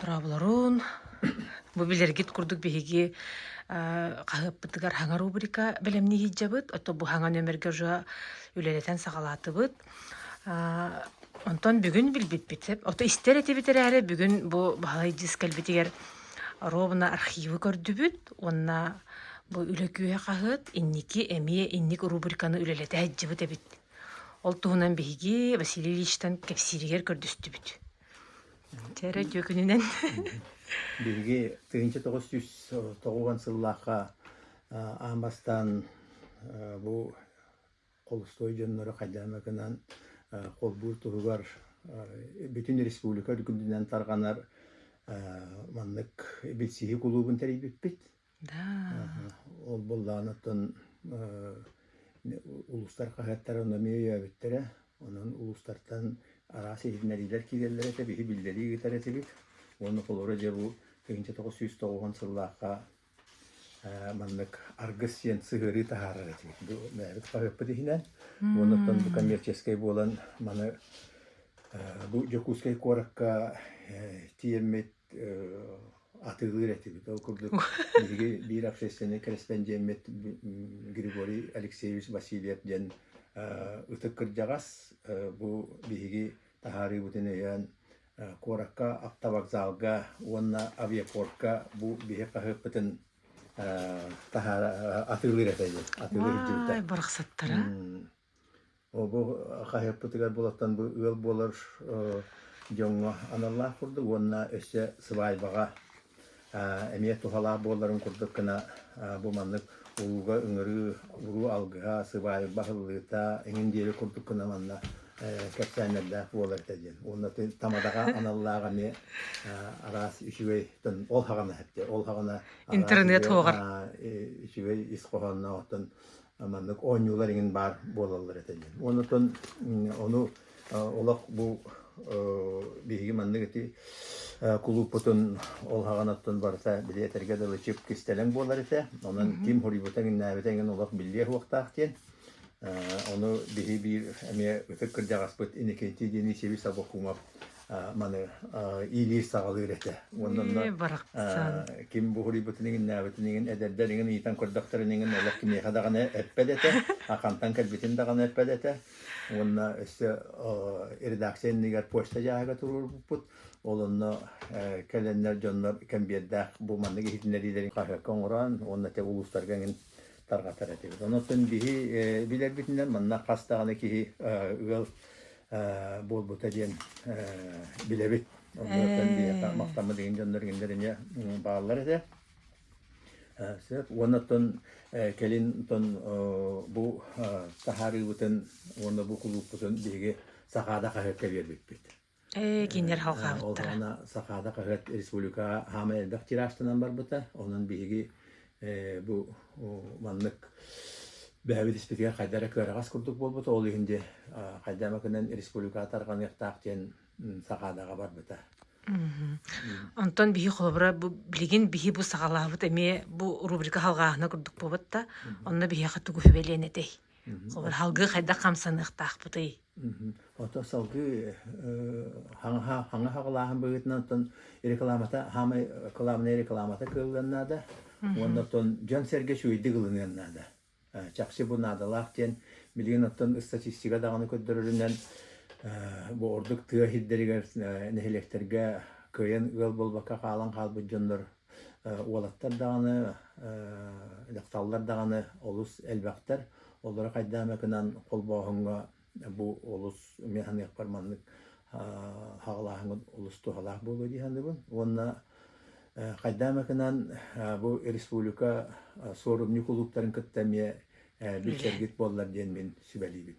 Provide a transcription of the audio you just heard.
Турабыларын бу билергит курдук биһиги каһыппытыгар хаңа рубрика белемни хиджабыт. Ото бу хаңа нөмерге уже үлелетен сагалатыбыт. Онтон бүгүн билбитпит. Ото истер этибитерәре бүгүн бу баһалай дискалбитигер ровна архивы көрдүбүт. Онна бу үлекүе каһыт инники эмие инник рубриканы үлелете хиджабыт эбит. Ол туһунан биһиги Василий Ильичтен кепсиригер көрдөстүбүт. Тәрі жөкінінен. Билги 1909 сыллаqa амбастан бу колустой жоннору кайдамакынан колбур тугар бүтүн республика дүкүндүнөн тарганар маннык битсиги клубун терибиппит. Да. Ол болланатын улустар кахаттар ономия биттере. Onun ulustардан арасы иднерилер кигеллер эте бихи билдери гитаретибит. Onu kolora bu 1909 сыллаqa маннык аргысен сыгыры тахарар этибит. Бу мәбит кахыппы дихинен. Онуттан бу коммерческий болан маны бу жокускай коракка тиеммет атыгыр этибит. Ол курдук бир общественный корреспондент Григорий Алексеевич Васильев ден ытык кырдьагас бу биһиги тахары бутунеян коракка автовокзалга уонна авиапортка бу биһи каһыппытын тахара атылыр этеди атылыр журта. Ай барахсаттара. О бу каһыппытыгар булаттан бу ыл болор жоңго аналлах курду уонна өсө сыбайбага эмие тухала болорун курдук кына бу маннык улуга үңөрү уру алгыга сыбай бахыллыта эңиндери курдук кына манна кепсәннәрдә булар тәҗен. Онда тамадага аналлага ме арас ишүгәй тон ол хагана хәтте. Ол хагана интернет хогар. Ишүгәй исхоганна тон маннык онюлар иген бар булалар тәҗен. Онтон ону олак бу биги маннык ти клубтун ол хаганаттан барса билетерге дә чип кистелен булар ите. Онан ким хорибутен нәбетен олак билле вактахтен. Onu bihi bir eme ötek kırcağaspıt inekenti dini sevi sabokuma manı iyiliği sağlığı ete. Ondan da kim bu hoributinin nabetinin ederlerinin itan kırdaktarının Allah kimye kadağını epedete, akantan kalbitin dağını epedete. Onunla işte redaksiyon nigar posta jaga turur put. Olunla kalenler canlar kembiyedde bu manı hitinlerilerin kahrakan oran. Onunla te uluslarganın targatar etibit. Ondan bihi biler bitinden manna kastağını ki ıgıl bol butajen bilebit. Ondan diye maktamı deyin canları genlerine bağlılar ede. Ondan kelin bu taharı butun onda bu kulüp butun bihi sakada kahret veribit bit. Kinler halka butara. Ona sakada kahret Respublika hama elbek tiraştanan bar buta. Onun bihi bu manlık bäbit ispetiger kaydara köragas kurduk bolbut ol indi kaydamakından Respublika targan yaktaqten saqadaga bar buta. Onton bihi холобра бу билигин bihi bu сагалабыт эме бу рубрика халгаахна курдук болбут да. Онна биhi хатугу хөбеленетей. Холобра халгы кайда камсаныктаакпытый. Ото салгы хаңа хагалахан бөгетнан рекламата хама каламне рекламата кылганнада. Ondan Can Sergeç uydu kılınyanlarda. Çakşı bu nadalaqten milyon istatistika dağını köddürüründen bu orduk tığa hidderiger nehelekterge köyün ıl bolbaka kalan kalbı canlar olattar dağını laktallar dağını olus elbaktar. Onlara kaydamakinan kolbağınga bu olus mehanik parmanlık hağlağın olus tuhalaq bolu dihandı bu. Onunla Kaydamakından bu Respublika sorumlu kulüplerin kıttamaya bir sergit bollar diyen ben sübeliyim.